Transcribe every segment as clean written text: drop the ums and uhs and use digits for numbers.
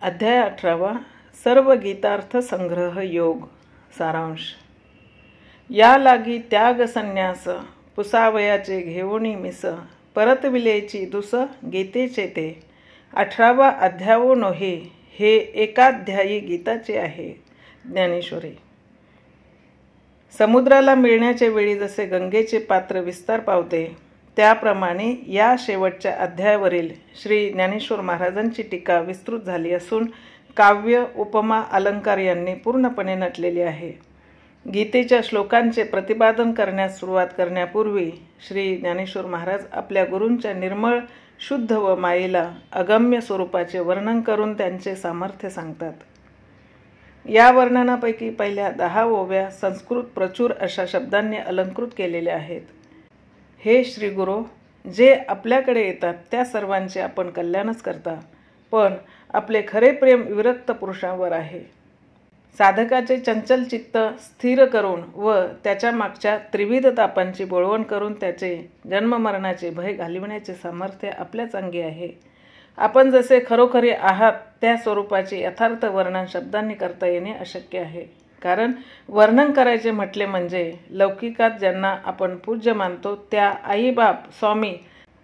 अध्याय 18 सर्व गीतार्थ संग्रह योग सारांश। या लागी त्याग संन्यास पुसावयाचे घेऊनी मिस परतविलेची दुस गीतेचे ते 18वा अध्यायो नोहे हे एकाध्यायी गीताचे आहे। ज्ञानेश्वरी। समुद्राला मिळण्याच्या वेळी जसे गंगेचे पात्र विस्तार पावते त्याप्रमाणे या शेवटच्या अध्यायावरील श्री ज्ञानेश्वर महाराजांची टीका विस्तृत झाली असून काव्य उपमा अलंकार यांनी पूर्णपणे नटलेली आहे। गीतेच्या श्लोकांचे प्रतिपादन करण्यास सुरुवात करण्यापूर्वी श्री ज्ञानेश्वर महाराज आपल्या गुरूंच्या निर्मळ शुद्ध व मायेला अगम्य स्वरूपाचे वर्णन करून त्यांचे सामर्थ्य सांगतात। या वर्णनापैकी पहिल्या 10 ओव्या संस्कृत प्रचूर अशा शब्दांनी अलंकृत केलेल्या आहेत। हे श्री गुरु, जे आपल्याकडे येतात त्या सर्वांचे आपण कल्याणच करता, पण आपले खरे प्रेम विरक्त पुरुषांवर आहे। साधकाचे चंचल चित्त स्थिर करून व त्याच्या मागच्या त्रिविध तापांची बोळवण करून त्याचे जन्ममरणाचे भय घालविण्याचे सामर्थ्य आपल्याच अंगी आहे। आपण जसे खरोखरी आहात त्या स्वरूपाचे यथार्थ वर्णन शब्दांनी करता येणे अशक्य आहे। कारण वर्णन करायचे म्हटले म्हणजे लौकिकात ज्यांना आपण पूज्य मानतो त्या आई बाप स्वामी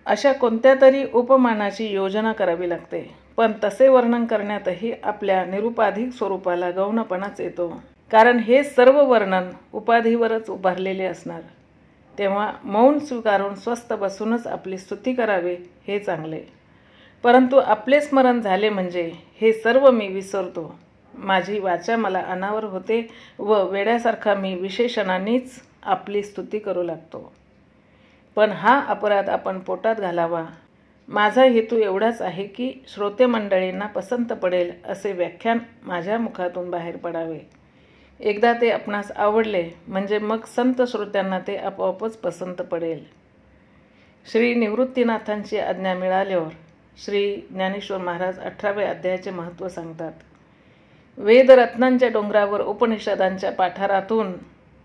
अशा कोणत्या तरी उपमानाची योजना करावी लागते, पण तसे वर्णन करण्यातही आपल्या निरुपाधिक स्वरूपाला गौणपणाच येतो, कारण हे सर्व वर्णन उपाधीवरच उभारलेले असणार। तेव्हा मौन स्वीकारून स्वस्थ बसूनच आपली स्तुती करावे हे चांगले। परंतु आपले स्मरण झाले म्हणजे हे सर्व मी विसरतो, माझी वाचा मला अनावर होते व वेड्यासारखा मी विशेषणांनीच आपली स्तुती करू लागतो। पण हा अपराध आपण पोटात घालावा। माझा हेतू एवढाच आहे की श्रोते मंडळींना पसंत पडेल असे व्याख्यान माझ्या मुखातून बाहेर पडावे। एकदा ते आपणास आवडले म्हणजे मग संत श्रोत्यांना ते आपोआपच पसंत पडेल। श्री निवृत्तीनाथांची आज्ञा मिळाल्यावर श्री ज्ञानेश्वर महाराज 18व्या अध्यायाचे महत्त्व सांगतात। वेदरत्नांच्या डोंगरावर उपनिषदांच्या पाठारातून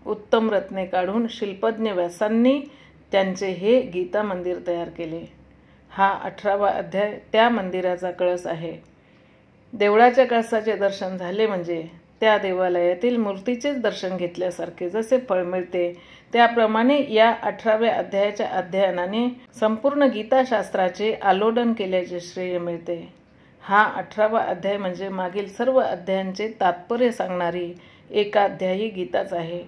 उत्तम रत्ने काढून शिल्पज्ञ व्यासांनी त्यांचे हे गीता मंदिर तयार केले। हा 18वा अध्याय त्या मंदिराचा कळस आहे। देवळाच्या कळसाचे दर्शन झाले म्हणजे त्या देवालयातील मूर्तीचेच दर्शन घेतल्यासारखे जसे फळ मिळते, त्याप्रमाणे या 18व्या अध्यायाच्या अध्ययनाने संपूर्ण गीताशास्त्राचे आलोडन केल्याचे श्रेय मिळते। हा 18वा अध्याय म्हणजे मागील सर्व अध्यायांचे तात्पर्य सांगणारी एकाध्यायी गीताच आहे।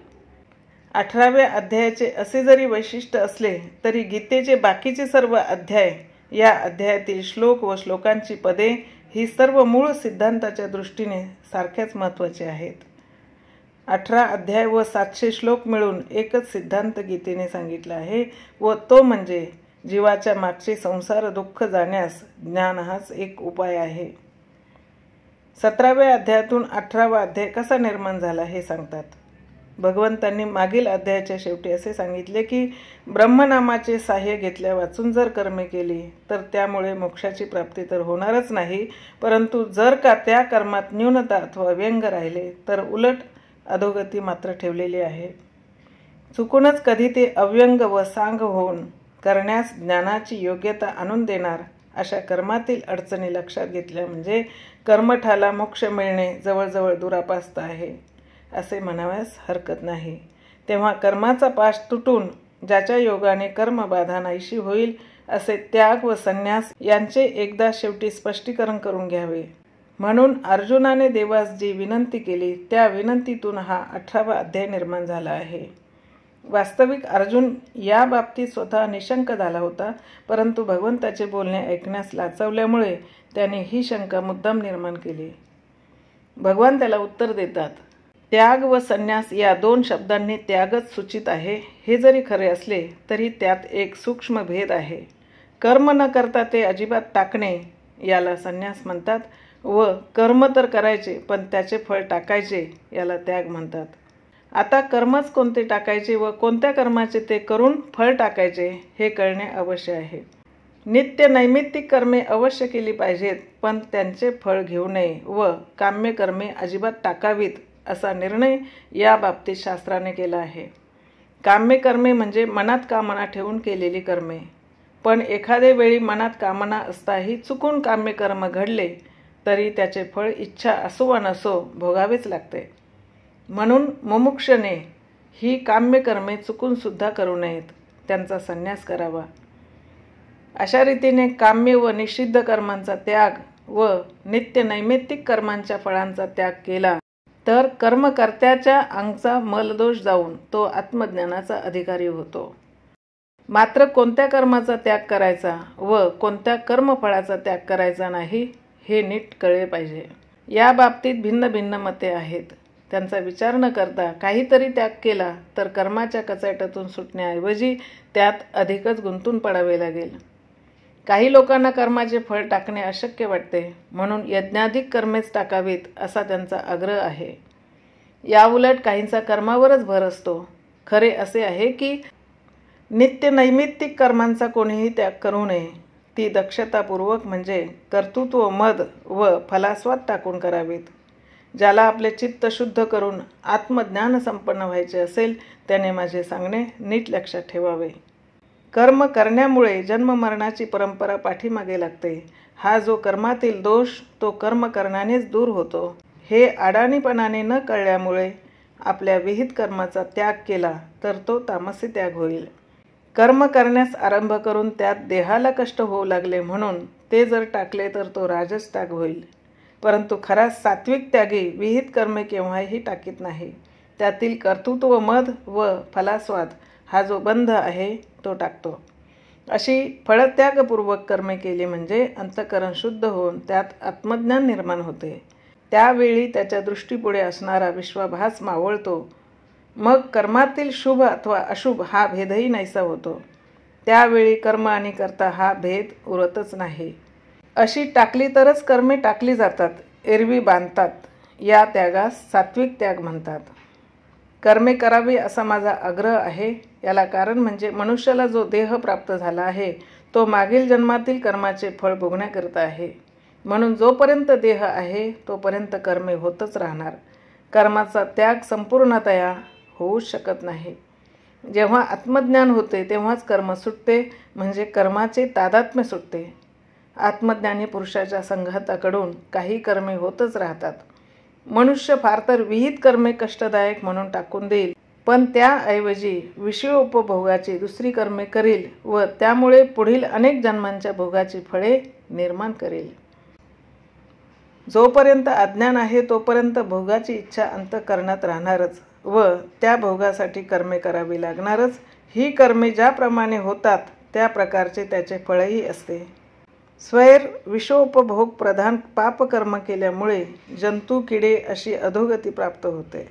18व्या अध्यायाचे असे जरी वैशिष्ट्य असले तरी गीतेचे बाकीचे सर्व अध्याय, या अध्यायातील श्लोक व श्लोकांची पदे ही सर्व मूळ सिद्धांताच्या दृष्टीने सारख्याच महत्त्वाचे आहेत। 18 अध्याय व 700 श्लोक मिळून एकच सिद्धांत गीतेने सांगितला आहे व तो म्हणजे जीवाच्या मागचे संसार दुःख जाण्यास ज्ञान हाच एक उपाय आहे। 17व्या अध्यायातून 18वा अध्याय कसा निर्माण झाला हे सांगतात। भगवंतांनी मागील अध्यायाच्या शेवटी असे सांगितले की ब्रह्मनामाचे साह्य घेतल्या वाचून जर कर्मे केली तर त्यामुळे मोक्षाची प्राप्ती तर होणारच नाही, परंतु जर का त्या कर्मात न्यूनता अथवा व्यंग राहिले तर उलट अधोगती मात्र ठेवलेली आहे। चुकूनच कधी ते अव्यंग व सांग होऊन करण्यास ज्ञानाची योग्यता आणून देणार अशा कर्मातील अडचणी लक्षात घेतल्या म्हणजे कर्मठाला मोक्ष मिळणे जवळजवळ दुरापास्त आहे असे म्हणाव्यास हरकत नाही। तेव्हा कर्माचा पाश तुटून ज्याच्या योगाने कर्मबाधा नाहीशी होईल असे त्याग व संन्यास यांचे एकदा शेवटी स्पष्टीकरण करून घ्यावे। म्हणून अर्जुनाने देवास जी विनंती केली त्या विनंतीतून हा 18वा अध्याय निर्माण झाला आहे। वास्तविक अर्जुन या बाबतीत स्वतः निशंक झाला होता, परंतु भगवंताचे बोलणे ऐकण्यास लाचवल्यामुळे त्याने ही शंका मुद्दाम निर्माण केली। भगवान त्याला उत्तर देतात, त्याग व संन्यास या 2 शब्दांनी त्यागच सूचित आहे हे जरी खरे असले तरी त्यात एक सूक्ष्म भेद आहे। कर्म न करता ते अजिबात टाकणे याला संन्यास म्हणतात व कर्म तर करायचे पण त्याचे फळ टाकायचे याला त्याग म्हणतात। आता कर्मच कोणते टाकायचे व कोणत्या कर्माचे ते करून फळ टाकायचे हे कळणे अवश्य आहे। नित्य नैमित्तिक कर्मे अवश्य केली पाहिजेत, पण त्यांचे फळ घेऊ नये व काम्य कर्मे अजिबात टाकावीत असा निर्णय या बाबतीत शास्त्राने केला आहे। काम्य कर्मे म्हणजे मनात कामना ठेवून केलेली कर्मे, पण एखादे वेळी मनात कामना असताही चुकून काम्य कर्म घडले तरी त्याचे फळ इच्छा असो वा नसो भोगावेच लागते. म्हणून मुमुक्षने ही काम्य कर्मे चुकून सुद्धा करू नयेत, त्यांचा संन्यास करावा. अशा रीतीने काम्य व निषिद्ध कर्मांचा त्याग व नित्य नैमित्तिक कर्मांच्या फळांचा त्याग केला तर कर्मकर्त्याच्या अंगचा मलदोष जाऊन तो आत्मज्ञानाचा अधिकारी होतो. मात्र कोणत्या कर्माचा त्याग करायचा व कोणत्या कर्मफळाचा त्याग करायचा नाही हे नीट कळले पाहिजे. या बाबतीत भिन्न भिन्न मते आहेत. त्यांचा विचार न करता काहीतरी त्याग केला तर कर्माच्या कचाट्यातून सुटण्याऐवजी त्यात अधिकच गुंतून पडावे लागेल. काही लोकांना कर्माचे फळ टाकणे अशक्य वाटते, म्हणून यज्ञाधिक कर्मेच टाकावीत असा त्यांचा आग्रह आहे. याउलट काहींचा कर्मावरच भर असतो. खरे असे आहे की नित्य नैमित्तिक कर्मांचा कोणीही त्याग करू नये. ती दक्षतापूर्वक म्हणजे कर्तृत्व मद व फलास्वाद टाकून करावीत. ज्याला आपले चित्त शुद्ध करून आत्मज्ञान संपन्न व्हायचे असेल त्याने माझे सांगणे नीट लक्षात ठेवावे. कर्म करण्यामुळे जन्ममरणाची परंपरा पाठीमागे लागते. हा जो कर्मातील दोष तो कर्म करण्यानेच दूर होतो. हे अडाणीपणाने न कळल्यामुळे आपल्या विहित कर्माचा त्याग केला तर तो तामसी त्याग होईल. कर्म करण्यास आरंभ करून त्यात देहाला कष्ट होऊ लागले म्हणून ते जर टाकले तर तो राजस त्याग होईल. परंतु खरा सात्विक त्यागी विहित कर्मे केव्हाही टाकीत नाही. त्यातील कर्तृत्व मद व फलास्वाद हा जो बंध आहे तो टाकतो. अशी फळत्यागपूर्वक कर्मे केली म्हणजे अंतःकरण शुद्ध होऊन त्यात आत्मज्ञान निर्माण होते. त्यावेळी त्याच्या दृष्टीपुढे असणारा विश्वाभास मावळतो. मग कर्मातील शुभ अथवा अशुभ हा भेदही नाहीसा होतो. त्यावेळी कर्म आणि कर्ता हा भेद उरतच नाही. अशी टाकली तरच कर्मे टाकली जातात, एरवी बांधतात. या त्यागास सात्विक त्याग म्हणतात. कर्मे करावी असा माझा आग्रह आहे. याला कारण म्हणजे मनुष्याला जो देह प्राप्त झाला आहे तो मागील जन्मातील कर्माचे फळ भोगण्याकरिता आहे. म्हणून जोपर्यंत देह आहे तोपर्यंत कर्मे होतच राहणार. कर्माचा त्याग संपूर्णतया होऊच शकत नाही. जेव्हा आत्मज्ञान होते तेव्हाच कर्म सुटते, म्हणजे कर्माचे तादात्म्य सुटते. आत्मज्ञानी पुरुषाच्या संघाताकडून काही कर्मे होतच राहतात. मनुष्य फार तर विहित कर्मे कष्टदायक म्हणून टाकून देईल, पण त्याऐवजी विषयोपभोगाची दुसरी कर्मे करील व त्यामुळे पुढील अनेक जन्मांच्या भोगाची फळे निर्माण करेल. जोपर्यंत अज्ञान आहे तोपर्यंत भोगाची इच्छा अंतःकरणात राहणारच व त्या भोगासाठी कर्मे करावी लागणारच. ही कर्मे ज्याप्रमाणे होतात त्या प्रकारचे त्याचे फळही असते. स्वैर विषोपभोग प्रधान पापकर्म केल्यामुळे जंतू किडे अशी अधोगती प्राप्त होते.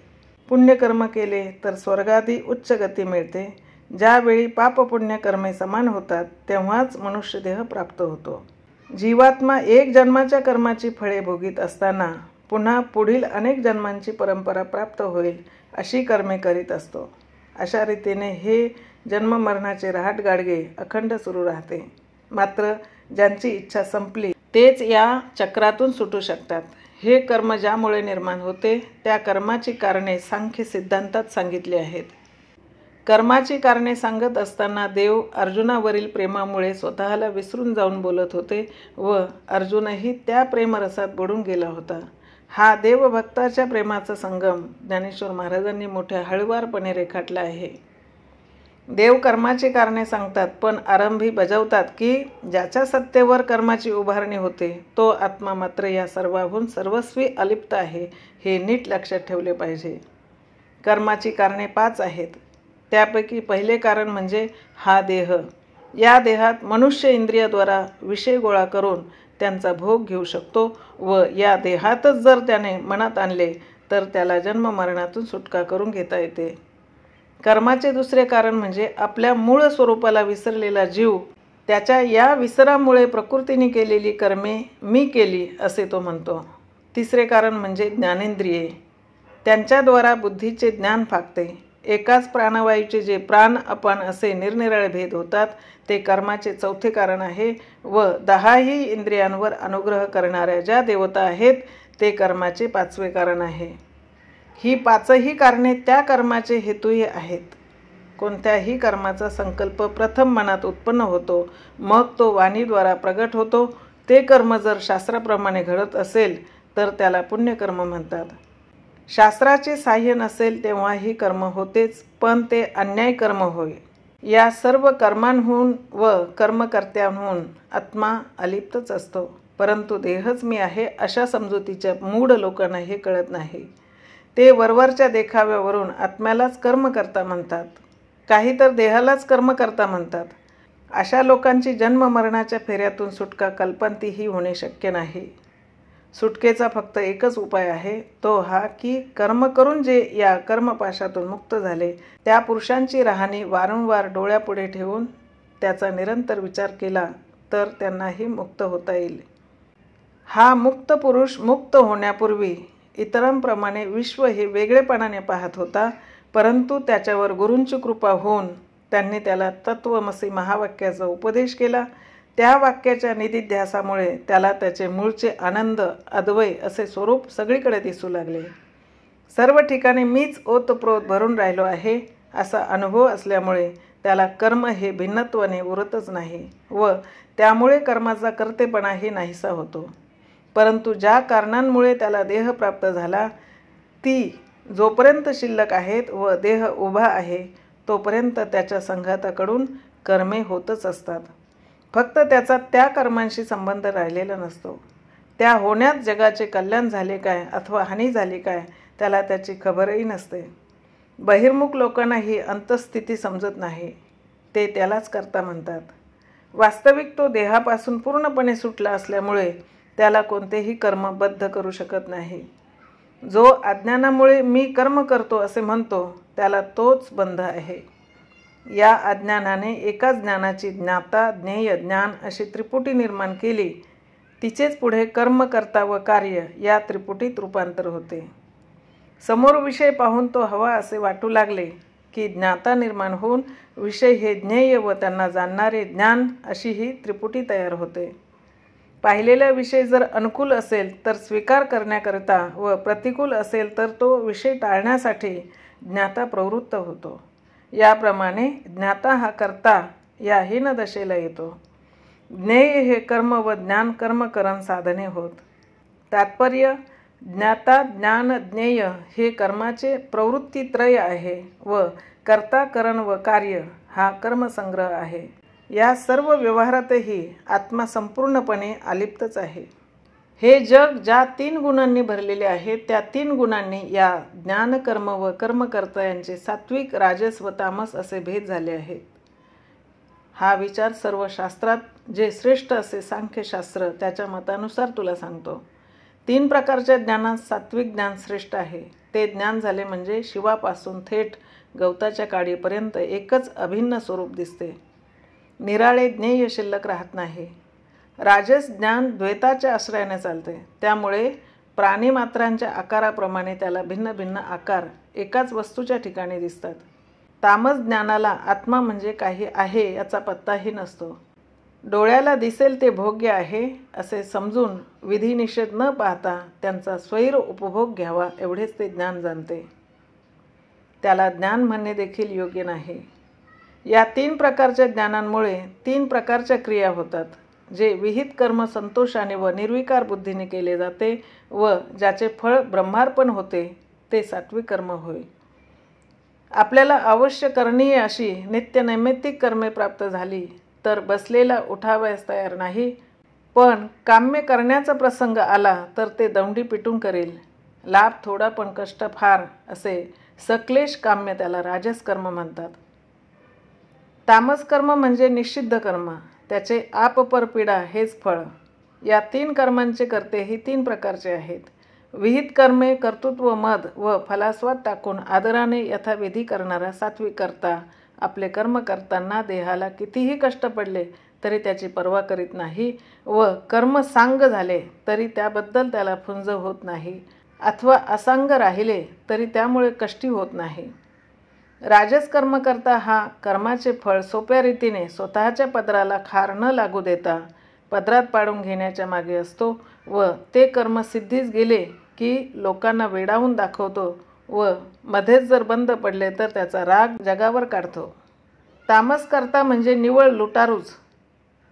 पुण्यकर्म केले तर स्वर्गादी उच्च गती मिळते. ज्यावेळी पापपुण्य कर्मे समान होतात तेव्हाच मनुष्यदेह प्राप्त होतो. जीवात्मा एक जन्माच्या कर्माची फळे भोगीत असताना पुन्हा पुढील अनेक जन्मांची परंपरा प्राप्त होईल अशी कर्मे करीत असतो. अशा रीतीने हे जन्ममरणाचे रहाटगाडगे अखंड सुरू राहते. मात्र ज्यांची इच्छा संपली तेच या चक्रातून सुटू शकतात. हे कर्म ज्यामुळे निर्माण होते त्या कर्माची कारणे सांख्य सिद्धांतात सांगितली आहेत. कर्माची कारणे सांगत असताना देव अर्जुनावरील प्रेमामुळे स्वतःला विसरून जाऊन बोलत होते व अर्जुनही त्या प्रेमरसात बुडून गेला होता. हा देवभक्ताच्या प्रेमाचा संगम ज्ञानेश्वर महाराजांनी मोठ्या हळुवारपणे रेखाटला आहे. देव कर्माची कारणे सांगतात पण आरंभी बजावतात की ज्याच्या सत्तेवर कर्माची उभारणी होते तो आत्मा मात्र या सर्वाहून सर्वस्वी अलिप्त आहे, हे नीट लक्षात ठेवले पाहिजे. कर्माची कारणे 5 आहेत. त्यापैकी पहिले कारण म्हणजे हा देह. या देहात मनुष्य इंद्रियाद्वारा विषय गोळा करून त्यांचा भोग घेऊ शकतो व या देहातच जर त्याने मनात आणले तर त्याला जन्ममरणातून सुटका करून घेता येते. कर्माचे दुसरे कारण म्हणजे आपल्या मूळ स्वरूपाला विसरलेला जीव त्याच्या या विसरामुळे प्रकृतीने केलेली कर्मे मी केली असे तो म्हणतो. तिसरे कारण म्हणजे ज्ञानेंद्रिये. त्यांच्याद्वारा बुद्धीचे ज्ञान फाकते. एकाच प्राणवायूचे जे प्राण अपान असे निरनिराळे भेद होतात ते कर्माचे चौथे कारण आहे व 10ही इंद्रियांवर अनुग्रह करणाऱ्या ज्या देवता आहेत ते कर्माचे 5वे कारण आहे. ही 5ही कारणे त्या कर्माचे हेतूही आहेत. कोणत्याही कर्माचा संकल्प प्रथम मनात उत्पन्न होतो, मग तो वाणीद्वारा प्रगट होतो. ते कर्म जर शास्त्राप्रमाणे घडत असेल तर त्याला पुण्यकर्म म्हणतात. शास्त्राचे साह्य नसेल तेव्हाही कर्म होतेच, पण ते अन्याय कर्म होय. या सर्व कर्मांहून व कर्मकर्त्यांहून आत्मा अलिप्तच असतो, परंतु देहच मी आहे अशा समजुतीच्या मूढ लोकांना हे कळत नाही. ते वरवरच्या देखाव्यावरून आत्म्यालाच कर्मकर्ता म्हणतात, काही तर देहालाच कर्मकर्ता म्हणतात. अशा लोकांची जन्ममरणाच्या फेऱ्यातून सुटका कल्पांतीही होणे शक्य नाही. सुटकेचा फक्त एकच उपाय आहे, तो हा की कर्म करून जे या कर्मपाशातून मुक्त झाले त्या पुरुषांची राहणी वारंवार डोळ्यापुढे ठेवून त्याचा निरंतर विचार केला तर त्यांनाही मुक्त होता येईल. हा मुक्त पुरुष मुक्त होण्यापूर्वी इतरांप्रमाणे विश्व हे वेगळेपणाने पाहत होता, परंतु त्याच्यावर गुरूंची कृपा होऊन त्यांनी त्याला तत्वमसी महावाक्याचा उपदेश केला. त्या वाक्याच्या निधिध्यासामुळे त्याला त्याचे मूळचे आनंद अद्वय असे स्वरूप सगळीकडे दिसू लागले. सर्व ठिकाणी मीच ओतप्रोत भरून राहिलो आहे असा अनुभव असल्यामुळे त्याला कर्म हे भिन्नत्वाने उरतच नाही व त्यामुळे कर्माचा कर्तेपणाही नाहीसा होतो. परंतु ज्या कारणांमुळे त्याला देह प्राप्त झाला ती जोपर्यंत शिल्लक आहेत व देह उभा आहे तोपर्यंत त्याच्या संघाताकडून कर्मे होतच असतात. फक्त त्याचा त्या कर्मांशी संबंध राहिलेला नसतो. त्या होण्यात जगाचे कल्याण झाले काय अथवा हानी झाली काय त्याला त्याची खबरही नसते. बहिर्मुख लोकांना ही अंतस्थिती समजत नाही, ते त्यालाच कर्ता म्हणतात. वास्तविक तो देहापासून पूर्णपणे सुटला असल्यामुळे त्याला कोणतेही कर्म बद्ध करू शकत नाही. जो अज्ञानामुळे मी कर्म करतो असे म्हणतो त्याला तोच बंध आहे. या अज्ञानाने एका ज्ञानाची ज्ञाता ज्ञेय ज्ञान अशी त्रिपुटी निर्माण केली, तिचेच पुढे कर्म कर्ता व कार्य या त्रिपुटीत रूपांतर होते. समोर विषय पाहून तो हवा असे वाटू लागले की ज्ञाता निर्माण होऊन विषय हे ज्ञेय व त्यांना जाणणारे ज्ञान अशी ही त्रिपुटी तयार होते. पाहिलेला विषय जर अनुकूल असेल तर स्वीकार करण्याकरिता व प्रतिकूल असेल तर तो विषय टाळण्यासाठी ज्ञाता प्रवृत्त होतो. याप्रमाणे ज्ञाता हा कर्ता या हीन दशेला येतो. ज्ञेय हे कर्म व ज्ञान कर्मकरण साधने होत. तात्पर्य ज्ञाता ज्ञान ज्ञेय हे कर्माचे प्रवृत्तीत्रय आहे व कर्ता करण व कार्य हा कर्मसंग्रह आहे. या सर्व व्यवहारातही आत्मा संपूर्णपणे अलिप्तच आहे. हे जग ज्या 3 गुणांनी भरलेले आहे त्या 3 गुणांनी या ज्ञानकर्म व कर्मकर्ता यांचे सात्विक राजस व तामस असे भेद झाले आहेत. हा विचार सर्व शास्त्रात जे श्रेष्ठ असे सांख्यशास्त्र त्याच्या मतानुसार तुला सांगतो. 3 प्रकारच्या ज्ञानात सात्विक ज्ञान श्रेष्ठ आहे. ते ज्ञान झाले म्हणजे शिवापासून थेट गवताच्या काडीपर्यंत एकच अभिन्न स्वरूप दिसते. निराळे ज्ञेय शिल्लक राहत नाही. राजस ज्ञान द्वैताच्या आश्रयाने चालते, त्यामुळे प्राणीमात्रांच्या आकाराप्रमाणे त्याला भिन्न भिन्न आकार एकाच वस्तूच्या ठिकाणी दिसतात. तामस ज्ञानाला आत्मा म्हणजे काही आहे याचा पत्ताही नसतो. डोळ्याला दिसेल ते भोग्य आहे असे समजून विधिनिषेध न पाहता त्यांचा स्वैर उपभोग घ्यावा एवढेच ते ज्ञान जाणते. त्याला ज्ञान म्हणणे देखील योग्य नाही. या 3 प्रकारच्या ज्ञानांमुळे 3 प्रकारच्या क्रिया होतात. जे विहित कर्म संतोषाने व निर्विकार बुद्धीने केले जाते व ज्याचे फळ ब्रह्मार्पण होते ते सात्विक कर्म होय. आपल्याला अवश्य करणीय अशी नित्यनैमित्तिक कर्मे प्राप्त झाली तर बसलेला उठावयास तयार नाही, पण काम्य करण्याचा प्रसंग आला तर ते दंडी पिटून करेल. लाभ थोडा पण कष्ट फार असे सक्लेश काम्य त्याला राजस कर्म म्हणतात. तामस कर्म म्हणजे निषिद्ध कर्म, त्याचे आपपर पीडा हेच फळ. या 3 कर्मांचे कर्तेही 3 प्रकारचे आहेत. विहित कर्मे कर्तृत्व मद व फलास्वाद टाकून आदराने यथाविधी करणारा सात्विक कर्ता आपले कर्म करताना देहाला कितीही कष्ट पडले तरी त्याची पर्वा करीत नाही व कर्म सांग झाले तरी त्याबद्दल त्याला फुंज होत नाही अथवा असांग राहिले तरी त्यामुळे कष्टी होत नाही. राजस कर्म करता हा कर्माचे फळ सोप्या रीतीने स्वतःच्या पदराला खार न लागू देता पदरात पाडून घेण्याच्या मागे असतो व ते कर्म सिद्धीस गेले की लोकांना वेडावून दाखवतो व मध्येच जर बंद पडले तर त्याचा राग जगावर काढतो. तामस करता म्हणजे निव्वळ लुटारूच,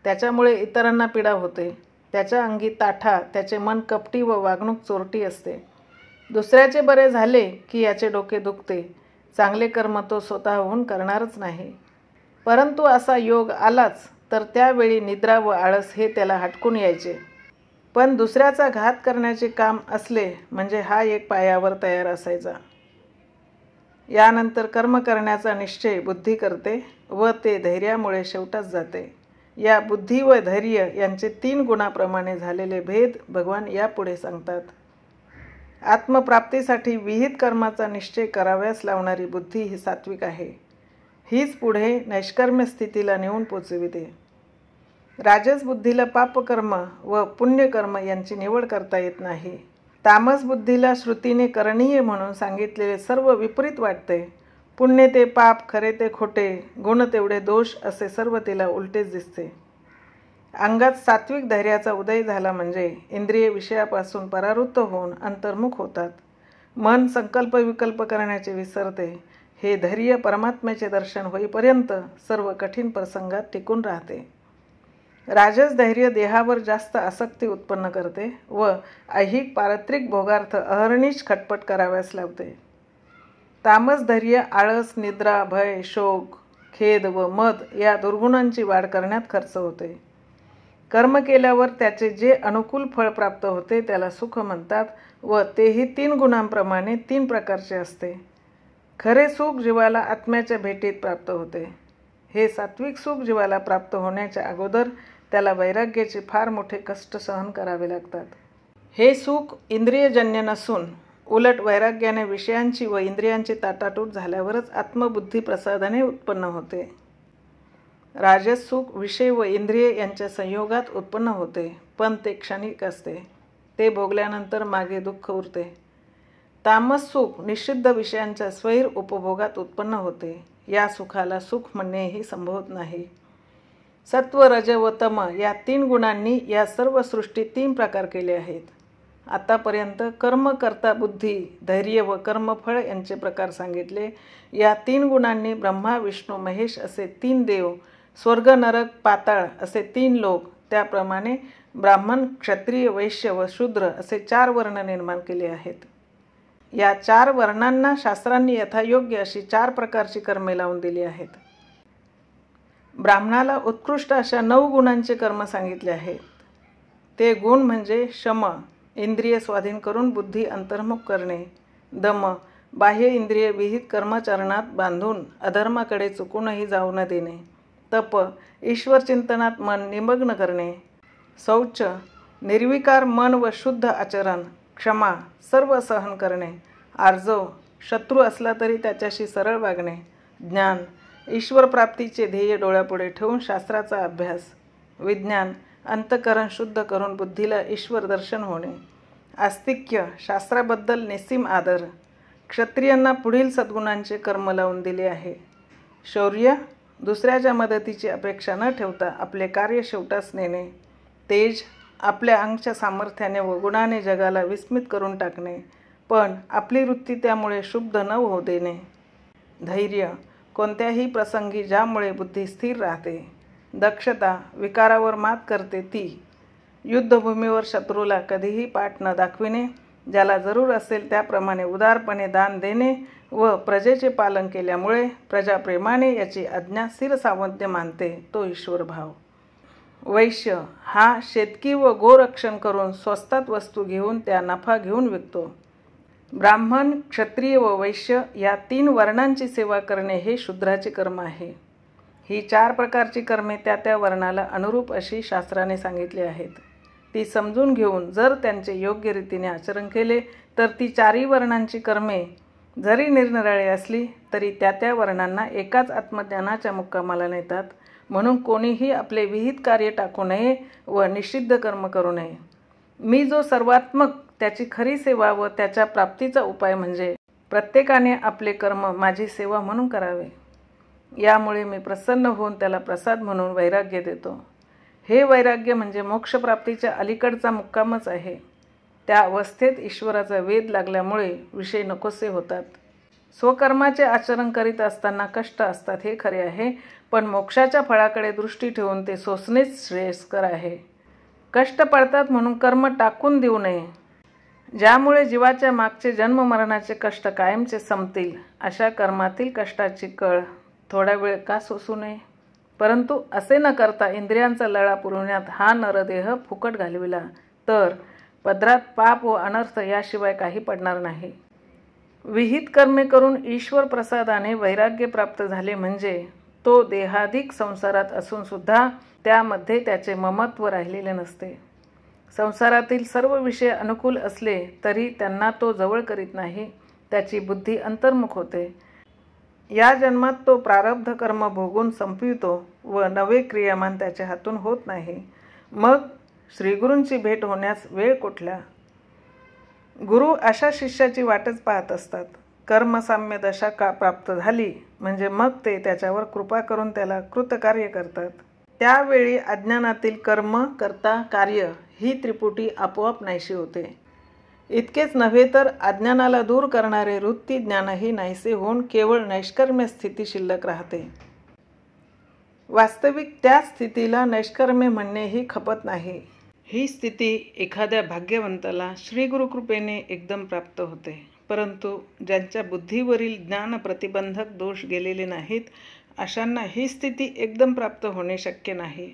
त्याच्यामुळे इतरांना पीडा होते. त्याच्या अंगी ताठा, त्याचे मन कपटी व वागणूक चोरटी असते. दुसऱ्याचे बरे झाले की याचे डोके दुखते. चांगले कर्म तो स्वतःहून करणारच नाही. परंतु असा योग आलाच तर त्यावेळी निद्रा व आळस हे त्याला हटकून यायचे. पण दुसऱ्याचा घात करण्याचे काम असले म्हणजे हा एक पायावर तयार असायचा. यानंतर कर्म करण्याचा निश्चय बुद्धी करते व ते धैर्यामुळे शेवटाच जाते. या बुद्धी व धैर्य यांचे 3 गुणाप्रमाणे झालेले भेद भगवान यापुढे सांगतात. आत्मप्राप्तीसाठी विहित कर्माचा निश्चय कराव्यास लावणारी बुद्धी ही सात्विक आहे. हीच पुढे नैष्कर्म्य स्थितीला नेऊन पोचविते. राजस बुद्धीला पापकर्म व पुण्यकर्म यांची निवड करता येत नाही. तामस बुद्धीला श्रुतीने करणीय म्हणून सांगितलेले सर्व विपरीत वाटते. पुण्य ते पाप, खरे ते खोटे, गुण तेवढे दोष असे सर्व तिला उलटेच दिसते. अंगात सात्विक धैर्याचा उदय झाला म्हणजे इंद्रिय विषयापासून परावृत्त होऊन अंतर्मुख होतात. मन संकल्प विकल्प करण्याचे विसरते. हे धैर्य परमात्म्याचे दर्शन होईपर्यंत सर्व कठीण प्रसंगात टिकून राहते. राजस धैर्य देहावर जास्त आसक्ती उत्पन्न करते व ऐहिक पारत्रिक भोगार्थ अहर्निश खटपट कराव्यास लावते. तामस धैर्य आळस, निद्रा, भय, शोक, खेद व मद या दुर्गुणांची वाढ करण्यात खर्च होते. कर्म केल्यावर त्याचे जे अनुकूल फळ प्राप्त होते त्याला सुख म्हणतात व तेही 3 गुणांप्रमाणे 3 प्रकारचे असते. खरे सुख जीवाला आत्म्याच्या भेटीत प्राप्त होते. हे सात्विक सुख जीवाला प्राप्त होण्याच्या अगोदर त्याला वैराग्याचे फार मोठे कष्ट सहन करावे लागतात. हे सुख इंद्रियजन्य नसून उलट वैराग्याने विषयांची व इंद्रियांची ताटाटूट झाल्यावरच आत्मबुद्धी प्रसादाने उत्पन्न होते. राजस सुख विषय व इंद्रिय यांच्या संयोगात उत्पन्न होते, पण ते क्षणिक असते. ते भोगल्यानंतर मागे दुःख उरते. तामस सुख निषिद्ध विषयांच्या स्वैर उपभोगात उत्पन्न होते. या सुखाला सुख म्हणणेही संभवत नाही. सत्व, रज व तम या 3 गुणांनी या सर्व सृष्टीत 3 प्रकार केले आहेत. आतापर्यंत कर्म, कर्ता बुद्धी, धैर्य व कर्मफळ यांचे प्रकार सांगितले. या 3 गुणांनी ब्रह्मा, विष्णू, महेश असे 3 देव, स्वर्ग, नरक, पाताळ असे 3 लोक, त्याप्रमाणे ब्राह्मण, क्षत्रिय, वैश्य व शूद्र असे 4 वर्ण निर्माण केले आहेत. या 4 वर्णांना शास्त्रांनी यथायोग्य अशी 4 प्रकारची कर्मे लावून दिली आहेत. ब्राह्मणाला उत्कृष्ट अशा 9 गुणांचे कर्म सांगितले आहेत. ते गुण म्हणजे शम, इंद्रिय स्वाधीन करून बुद्धी अंतर्मुख करणे; दम, बाह्य इंद्रिय विहित कर्मचरणात बांधून अधर्माकडे चुकूनही जाऊ न देणे; तप, ईश्वर चिंतनात मन निमग्न करणे; शौच, निर्विकार मन व शुद्ध आचरण; क्षमा, सर्व सहन करणे; आर्जव, शत्रू असला तरी त्याच्याशी सरळ वागणे; ज्ञान, ईश्वर प्राप्तीचे ध्येय डोळ्यापुढे ठेवून शास्त्राचा अभ्यास; विज्ञान, अंतःकरण शुद्ध करून बुद्धीला ईश्वर दर्शन होणे; आस्तिक्य, शास्त्राबद्दल निस्सीम आदर. क्षत्रियांना पुढील सद्गुणांचे कर्म लावून दिले आहे. शौर्य, दुसऱ्याच्या मदतीची अपेक्षा न ठेवता आपले कार्य शेवटास नेणे; तेज, आपल्या अंगच्या सामर्थ्याने व गुणाने जगाला विस्मित करून टाकणे, पण आपली वृत्ती त्यामुळे शुद्ध न होऊ देणे; धैर्य, कोणत्याही प्रसंगी ज्यामुळे बुद्धी स्थिर राहते; दक्षता, विकारावर मात करते ती; युद्धभूमीवर शत्रूला कधीही पाठ न दाखविणे; ज्याला जरूर असेल त्याप्रमाणे उदारपणे दान देणे व प्रजेचे पालन केल्यामुळे प्रजाप्रेमाने याची आज्ञा स्थिरसावध्य मानते, तो ईश्वरभाव. वैश्य, हा शेतकी व गोरक्षण करून स्वस्तात वस्तू घेऊन त्या नफा घेऊन विकतो. ब्राह्मण, क्षत्रिय व वैश्य या 3 वर्णांची सेवा करणे हे शूद्राचे कर्म आहे. ही 4 प्रकारची कर्मे त्या त्या वर्णाला अनुरूप अशी शास्त्राने सांगितली आहेत. ती समजून घेऊन जर त्यांचे योग्य रीतीने आचरण केले तर ती 4ही वर्णांची कर्मे जरी निरनिराळी असली तरी त्या त्या वर्णांना एकाच आत्मज्ञानाच्या मुक्कामाला नेतात. म्हणून कोणीही आपले विहित कार्य टाकू नये व निषिद्ध कर्म करू नये. मी जो सर्वात्मक त्याची खरी सेवा व त्याच्या प्राप्तीचा उपाय म्हणजे प्रत्येकाने आपले कर्म माझी सेवा म्हणून करावे. यामुळे मी प्रसन्न होऊन त्याला प्रसाद म्हणून वैराग्य देतो. हे वैराग्य म्हणजे मोक्षप्राप्तीच्या अलीकडचा मुक्कामच आहे. त्या अवस्थेत ईश्वराचा वेध लागल्यामुळे विषय नकोसे होतात. स्वकर्माचे आचरण करीत असताना कष्ट असतात हे खरे आहे, पण मोक्षाच्या फळाकडे दृष्टी ठेवून ते सोसणेच श्रेयस्कर आहे. कष्ट पडतात म्हणून कर्म टाकून देऊ नये. ज्यामुळे जीवाच्या मागचे जन्ममरणाचे कष्ट कायमचे संपतील अशा कर्मातील कष्टाची कळ थोडा वेळ का सोसू नये. परंतु असे न करता इंद्रियांचा लळा पुरवण्यात हा नरदेह फुकट घालविला तर पदरात पाप व अनर्थ याशिवाय काही पडणार नाही. विहित कर्मे करून ईश्वर प्रसादाने वैराग्य प्राप्त झाले म्हणजे तो देहाधिक संसारात असून सुद्धा त्यामध्ये त्याचे ममत्व राहिलेले नसते. संसारातील सर्व विषय अनुकूल असले तरी त्यांना तो जवळ करीत नाही. त्याची बुद्धी अंतर्मुख होते. या जन्मात तो प्रारब्ध कर्म भोगून संपवितो व नवे क्रियामान त्याच्या हातून होत नाही. मग श्रीगुरूंची भेट होण्यास वेळ कुठला. गुरु अशा शिष्याची वाटच पाहत असतात. कर्मसाम्य दशा का प्राप्त झाली म्हणजे मग ते त्याच्यावर कृपा करून त्याला कृतकार्य करतात. त्यावेळी अज्ञानातील कर्म करता कार्य ही त्रिपुटी आपोआप नाहीशी होते. इतकेच नव्हे तर अज्ञानाला दूर करणारे वृत्ती ज्ञानही नाहीसे होऊन केवळ नैष्कर्म्य स्थिती शिल्लक राहते. वास्तविक त्या स्थितीला नैष्कर्म्य म्हणणेही खपत नाही. ही स्थिती एखाद्या भाग्यवंताला श्रीगुरुकृपेने एकदम प्राप्त होते. परंतु ज्यांच्या बुद्धीवरील ज्ञान प्रतिबंधक दोष गेलेले नाहीत अशांना ही स्थिती एकदम प्राप्त होणे शक्य नाही.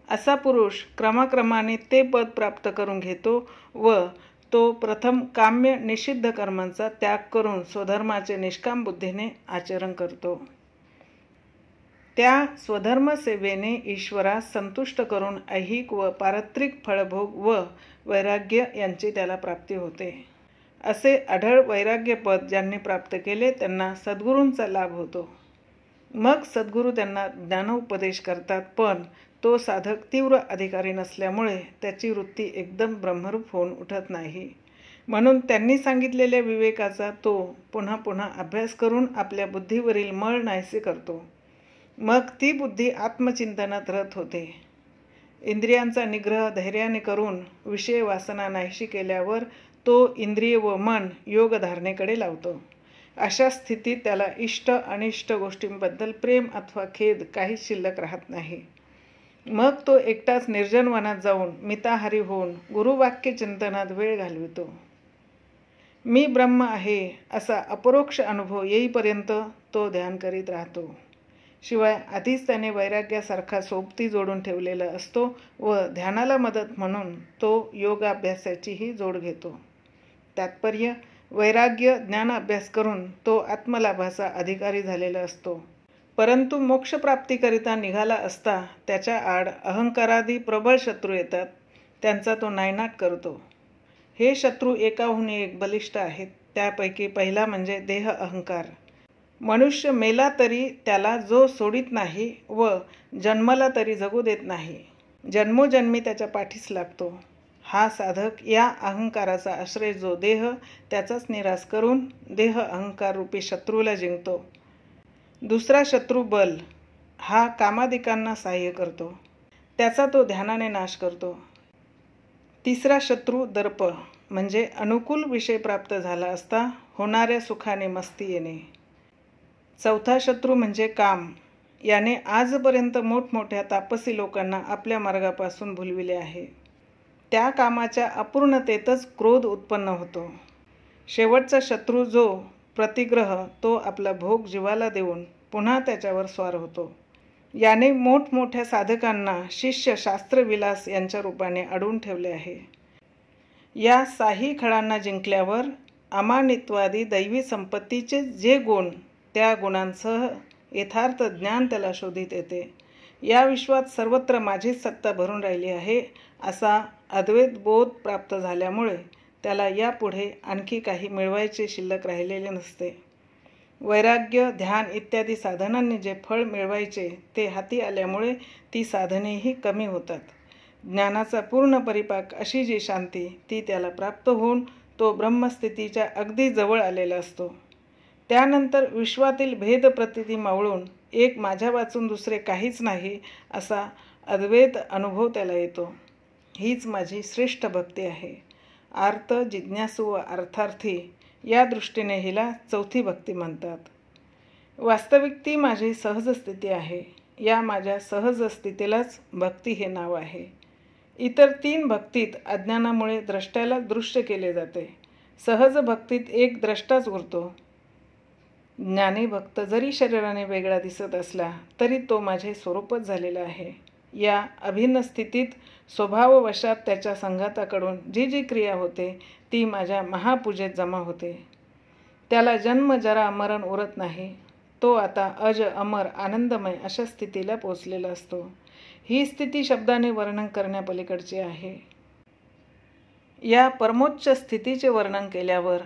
असा पुरुष क्रमाक्रमाने ते पद प्राप्त करून घेतो व तो प्रथम काम्य निषिद्ध कर्मांचा त्याग करून स्वधर्माचे निष्काम बुद्धीने आचरण करतो. त्या स्वधर्म सेवेने ईश्वरास संतुष्ट करून ऐहिक व पारत्रिक फळभोग व वैराग्य यांची त्याला प्राप्ती होते. असे आढळ वैराग्यपद ज्यांनी प्राप्त केले त्यांना सद्गुरूंचा लाभ होतो. मग सद्गुरू त्यांना ज्ञानोपदेश करतात, पण तो साधक तीव्र अधिकारी नसल्यामुळे त्याची वृत्ती एकदम ब्रह्मरूप होऊन उठत नाही. म्हणून त्यांनी सांगितलेल्या विवेकाचा तो पुन्हा पुन्हा अभ्यास करून आपल्या बुद्धीवरील मळ नाहीसे करतो. मग ती बुद्धी आत्मचिंतनात रत होते. इंद्रियांचा निग्रह धैर्याने करून विषय वासना नाहीशी केल्यावर तो इंद्रिय व मन योगधारणेकडे लावतो. अशा स्थितीत त्याला इष्ट अनिष्ट गोष्टींबद्दल प्रेम अथवा खेद काही शिल्लक राहत नाही. मग तो एकटाच निर्जन वनात जाऊन मिताहारी होऊन गुरुवाक्य चिंतनात वेळ घालवितो. मी ब्रह्म आहे असा अपरोक्ष अनुभव येईपर्यंत तो ध्यान करीत राहतो. शिवाय आधीच त्याने वैराग्यासारखा सोबती जोडून ठेवलेला असतो व ध्यानाला मदत म्हणून तो योगाभ्यासाचीही जोड घेतो. तात्पर्य वैराग्य ज्ञान अभ्यास करून तो आत्मलाभाचा अधिकारी झालेला असतो. परंतु मोक्षप्राप्तीकरिता निघाला असता त्याच्या आड अहंकारादी प्रबळ शत्रू येतात. त्यांचा तो नायनाट करतो. हे शत्रू एकाहून एक बलिष्ठ आहेत. त्यापैकी पहिला म्हणजे देह अहंकार. मनुष्य मेला तरी त्याला जो सोडित नाही व जन्मला तरी जगू देत नाही. जन्मोजन्मी त्याच्या पाठीस लागतो. हा साधक या अहंकाराचा आश्रय जो देह त्याचाच निराश करून देह अहंकार रूपी शत्रूला जिंकतो. दुसरा शत्रू बल हा कामादिकांना सहाय्य करतो. त्याचा तो ध्यानाने नाश करतो. तिसरा शत्रू दर्प म्हणजे अनुकूल विषय प्राप्त झाला असता होणाऱ्या सुखाने मस्ती येणे. चौथा शत्रू म्हणजे काम. याने आजपर्यंत मोठमोठ्या तापसी लोकांना आपल्या मार्गापासून भुलविले आहे. त्या कामाच्या अपूर्णतेतच क्रोध उत्पन्न होतो. शेवटचा शत्रू जो प्रतिग्रह तो आपला भोग जीवाला देऊन पुन्हा त्याच्यावर स्वार होतो. याने मोठमोठ्या साधकांना शिष्य शास्त्रविलास यांच्या रूपाने अडवून ठेवले आहे. या साही खळांना जिंकल्यावर अमानित्वादी दैवी संपत्तीचे जे गुण त्या गुणांसह यथार्थ ज्ञान त्याला शोधित येते. या विश्वात सर्वत्र माझीच सत्ता भरून राहिली आहे असा अद्वैत बोध प्राप्त झाल्यामुळे त्याला यापुढे आणखी काही मिळवायचे शिल्लक राहिलेले नसते. वैराग्य ध्यान इत्यादी साधनांनी जे फळ मिळवायचे ते हाती आल्यामुळे ती साधनेही कमी होतात. ज्ञानाचा पूर्ण परिपाक अशी जी शांती ती त्याला प्राप्त होऊन तो ब्रह्मस्थितीच्या अगदी जवळ आलेला असतो. त्यानंतर विश्वातील भेद प्रतीती मावळून एक माझ्या वाचून दुसरे काहीच नाही असा अद्वैत अनुभव त्याला येतो. हीच माझी श्रेष्ठ भक्ती आहे. आर्त जिज्ञासू व अर्थार्थी या दृष्टीने हिला चौथी भक्ती म्हणतात. वास्तविक ती माझी सहज स्थिती आहे. या माझ्या सहज स्थितीलाच भक्ती हे नाव आहे. इतर 3 भक्तीत अज्ञानामुळे द्रष्ट्याला दृश्य केले जाते. सहज भक्तीत एक द्रष्टाच उरतो. ज्ञानी भक्त जरी शरीराने वेगळा दिसत असला तरी तो माझे स्वरूपच झालेला आहे. या अभिन्न स्थितीत स्वभाववशात त्याच्या संघाताकडून जी जी क्रिया होते ती माझ्या महापूजेत जमा होते. त्याला जन्म जरा मरण उरत नाही. तो आता अज अमर आनंदमय अशा स्थितीला पोचलेला असतो. ही स्थिती शब्दाने वर्णन करण्यापलीकडची आहे. या परमोच्च स्थितीचे वर्णन केल्यावर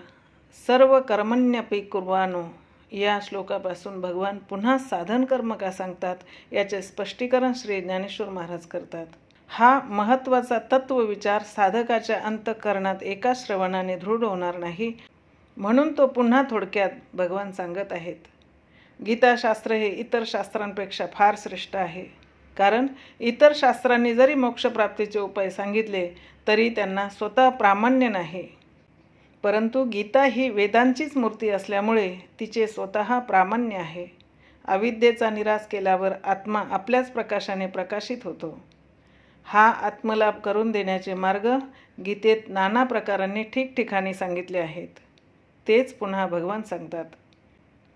सर्व कर्मण्यपि कुर्वाणो या श्लोकापासून भगवान पुन्हा साधन कर्म का सांगतात याचे स्पष्टीकरण श्री ज्ञानेश्वर महाराज करतात. हा महत्त्वाचा तत्वविचार साधकाच्या अंतःकरणात एका श्रवणाने दृढ होणार नाही, म्हणून तो पुन्हा थोडक्यात भगवान सांगत आहेत. गीताशास्त्र हे इतर शास्त्रांपेक्षा फार श्रेष्ठ आहे, कारण इतर शास्त्रांनी जरी मोक्षप्राप्तीचे उपाय सांगितले तरी त्यांना स्वतः प्रामाण्य नाही. परंतु गीता ही वेदांचीच मूर्ती असल्यामुळे तिचे स्वतः प्रामाण्य आहे. अविद्येचा निराश केल्यावर आत्मा आपल्याच प्रकाशाने प्रकाशित होतो. हा आत्मलाभ करून देण्याचे मार्ग गीतेत नाना प्रकारांनी ठिकठिकाणी सांगितले आहेत. तेच पुन्हा भगवान सांगतात.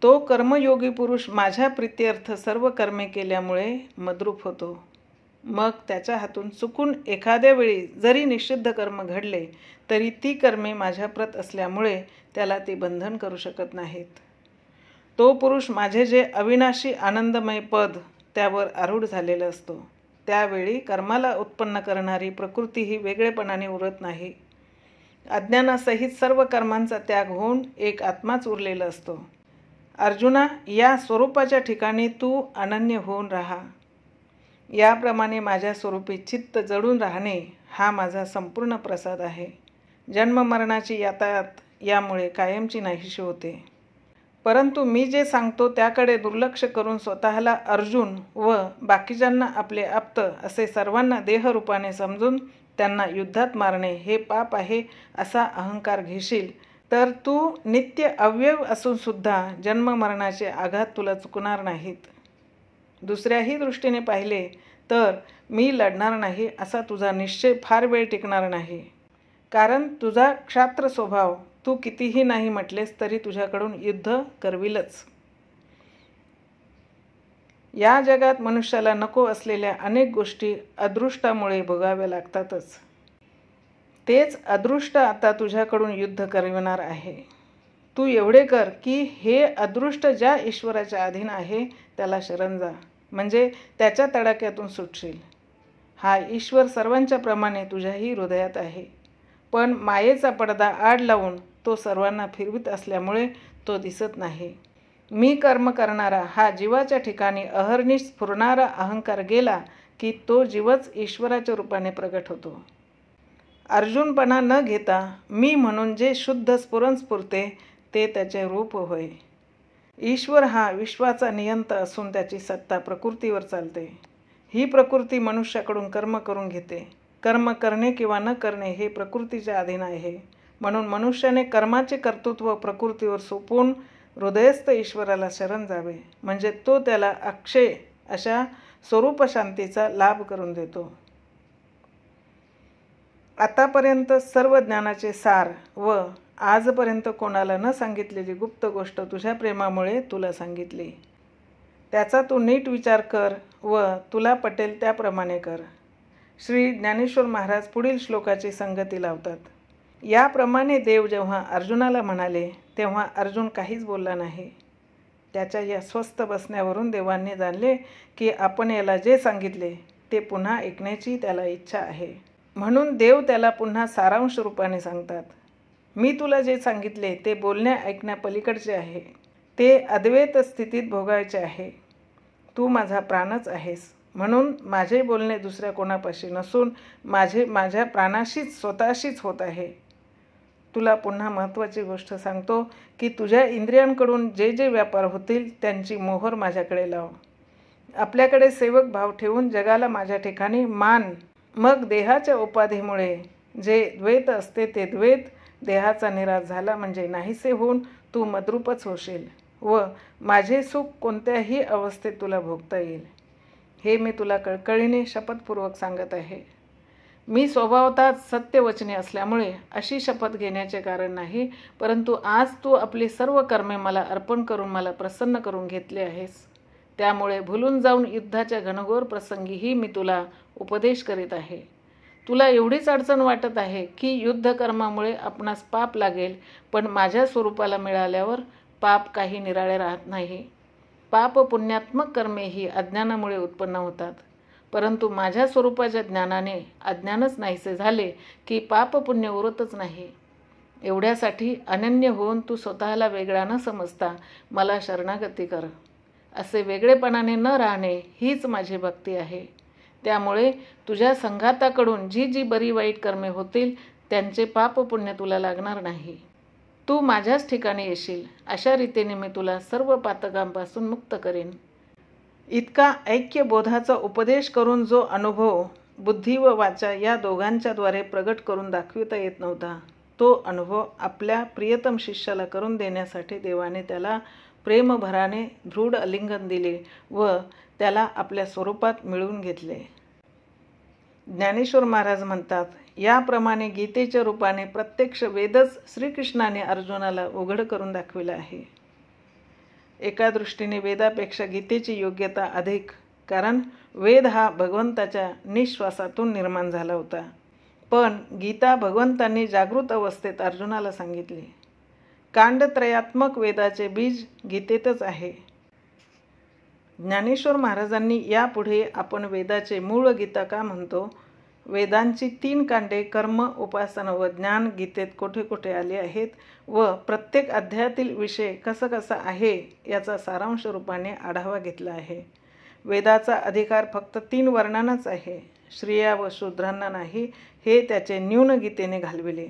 तो कर्मयोगी पुरुष माझ्या प्रीत्यर्थ सर्व कर्मे केल्यामुळे मद्रूप होतो. मग त्याच्या हातून चुकून एखाद्या वेळी जरी निषिद्ध कर्म घडले तरी ती कर्मे माझ्या प्रत असल्यामुळे त्याला ती बंधन करू शकत नाहीत. तो पुरुष माझे जे अविनाशी आनंदमय पद त्यावर आरूढ झालेला असतो. त्यावेळी कर्माला उत्पन्न करणारी प्रकृती ही वेगळेपणाने उरत नाही. अज्ञानासहित सर्व कर्मांचा त्याग होऊन एक आत्माच उरलेला असतो. अर्जुना, या स्वरूपाच्या ठिकाणी तू अनन्य होऊन राहा. याप्रमाणे माझ्या स्वरूपी चित्त जडून राहणे हा माझा संपूर्ण प्रसाद आहे. जन्ममरणाची यातायात यामुळे कायमची नाहीशी होते. परंतु मी जे सांगतो त्याकडे दुर्लक्ष करून स्वतःला अर्जुन व बाकीच्यांना आपले आप्त असे सर्वांना देहरूपाने समजून त्यांना युद्धात मारणे हे पाप आहे असा अहंकार घेशील तर तू नित्य अव्यय असूनसुद्धा जन्ममरणाचे आघात तुला चुकणार नाहीत. दुसऱ्याही दृष्टीने पाहिले तर मी लढणार नाही असा तुझा निश्चय फार वेळ टिकणार नाही, कारण तुझा क्षात्र स्वभाव तू कितीही नाही म्हटलेस तरी तुझ्याकडून युद्ध करविलच. या जगात मनुष्याला नको असलेल्या अनेक गोष्टी अदृष्टामुळे भोगाव्या लागतातच. तेच अदृष्ट आता तुझ्याकडून युद्ध करविणार आहे. तू एवढे कर की हे अदृष्ट ज्या ईश्वराच्या अधीन आहे त्याला शरण जा, म्हणजे त्याच्या तडाख्यातून सुटशील. हा ईश्वर सर्वांच्या प्रमाणे तुझ्याही हृदयात आहे, पण मायेचा पडदा आड लावून तो सर्वांना फिरवित असल्यामुळे तो दिसत नाही. मी कर्म करणारा हा जीवाच्या ठिकाणी अहर्निश स्फुरणारा अहंकार गेला की तो जीवच ईश्वराच्या रूपाने प्रगट होतो. अर्जुनपणा न घेता मी म्हणून जे शुद्ध स्फुरण स्फुरते ते त्याचे रूप होय. ईश्वर हा विश्वाचा नियंता असून त्याची सत्ता प्रकृतीवर चालते. ही प्रकृती मनुष्याकडून कर्म करून घेते. कर्म करणे किंवा न करणे हे प्रकृतीच्या अधीन आहे. म्हणून मनुष्याने कर्माचे कर्तृत्व प्रकृतीवर सोपवून हृदयस्थ ईश्वराला शरण जावे, म्हणजे तो त्याला अक्षय अशा स्वरूप शांतीचा लाभ करून देतो. आतापर्यंत सर्व ज्ञानाचे सार व आजपर्यंत कोणाला न सांगितलेली गुप्त गोष्ट तुझ्या प्रेमामुळे तुला सांगितली. त्याचा तू नीट विचार कर व तुला पटेल त्याप्रमाणे कर. श्री ज्ञानेश्वर महाराज पुढील श्लोकाची संगती लावतात. याप्रमाणे देव जेव्हा अर्जुनाला म्हणाले तेव्हा अर्जुन काहीच बोलला नाही. त्याच्या या स्वस्थ बसण्यावरून देवांनी जाणले की आपण याला जे सांगितले ते पुन्हा ऐकण्याची त्याला इच्छा आहे. म्हणून देव त्याला पुन्हा सारांश रूपाने सांगतात. मी तुला जे सांगितले ते बोलण्या ऐकण्यापलीकडचे आहे. ते अद्वैत स्थितीत भोगायचे आहे. तू माझा प्राणच आहेस, म्हणून माझे बोलणे दुसऱ्या कोणापाशी नसून माझ्या प्राणाशीच स्वतःशीच होत आहे. तुला पुन्हा महत्त्वाची गोष्ट सांगतो की तुझ्या इंद्रियांकडून जे जे व्यापार होतील त्यांची मोहर माझ्याकडे लाव. आपल्याकडे सेवक भाव ठेवून जगाला माझ्या ठिकाणी मान. मग देहाच्या उपाधीमुळे जे द्वैत असते ते द्वैत देहाचा निराश झाला म्हणजे नाहीसे होऊन तू मद्रूपच होशील व माझे सुख कोणत्याही अवस्थेत तुला भोगता येईल. हे मी तुला कळकळीने शपथपूर्वक सांगत आहे. मी स्वभावतःच सत्यवचनी असल्यामुळे अशी शपथ घेण्याचे कारण नाही, परंतु आज तू आपली सर्व कर्मे मला अर्पण करून मला प्रसन्न करून घेतले आहेस. त्यामुळे भुलून जाऊन युद्धाच्या घनघोर प्रसंगीही मी तुला उपदेश करीत आहे. तुला एवढीच अडचण वाटत आहे की युद्धकर्मामुळे आपणास पाप लागेल, पण माझ्या स्वरूपाला मिळाल्यावर पाप काही निराळे राहत नाही. पाप पुण्यात्मक कर्मे ही अज्ञानामुळे उत्पन्न होतात, परंतु माझ्या स्वरूपाच्या ज्ञानाने अज्ञानच नाहीसे झाले की पाप पुण्य उरतच नाही. एवढ्यासाठी अनन्य होऊन तू स्वतःला वेगळा न समजता मला शरणागती कर. असे वेगळेपणाने न राहणे हीच माझी भक्ती आहे. त्यामुळे तुझ्या संघाताकडून जी जी बरी वाईट कर्मे होतील त्यांचे पाप पुण्य तुला लागणार नाही. तू माझ्याच ठिकाणी येशील, अशा रीतीने मी तुला सर्व पातकांपासून मुक्त करेन. इतका ऐक्यबोधाचा उपदेश करून जो अनुभव बुद्धी व वाचा या दोघांच्याद्वारे प्रगट करून दाखविता येत नव्हता, तो अनुभव आपल्या प्रियतम शिष्याला करून देण्यासाठी देवाने त्याला प्रेमभराने दृढ आलिंगन दिले व त्याला आपल्या स्वरूपात मिळवून घेतले. ज्ञानेश्वर महाराज म्हणतात, याप्रमाणे गीतेच्या रूपाने प्रत्यक्ष वेदच श्रीकृष्णाने अर्जुनाला उघड करून दाखविला आहे. एका दृष्टीने वेदापेक्षा गीतेची योग्यता अधिक, कारण वेद हा भगवंताच्या निश्वासातून निर्माण झाला होता, पण गीता भगवंतांनी जागृत अवस्थेत अर्जुनाला सांगितली. कांडत्रयात्मक वेदाचे बीज गीतेतच आहे. ज्ञानेश्वर महाराजांनी यापुढे आपण वेदाचे मूळ गीता का म्हणतो, वेदांची 3 कांडे कर्म, उपासना व ज्ञान गीतेत कोठे कोठे आले आहेत व प्रत्येक अध्यायातील विषय कसा कसा आहे याचा सारांश रूपाने आढावा घेतला आहे. वेदाचा अधिकार फक्त 3 वर्णांनाच आहे, स्त्रिया व शूद्रांना नाही, हे त्याचे न्यून गीतेने घालविले.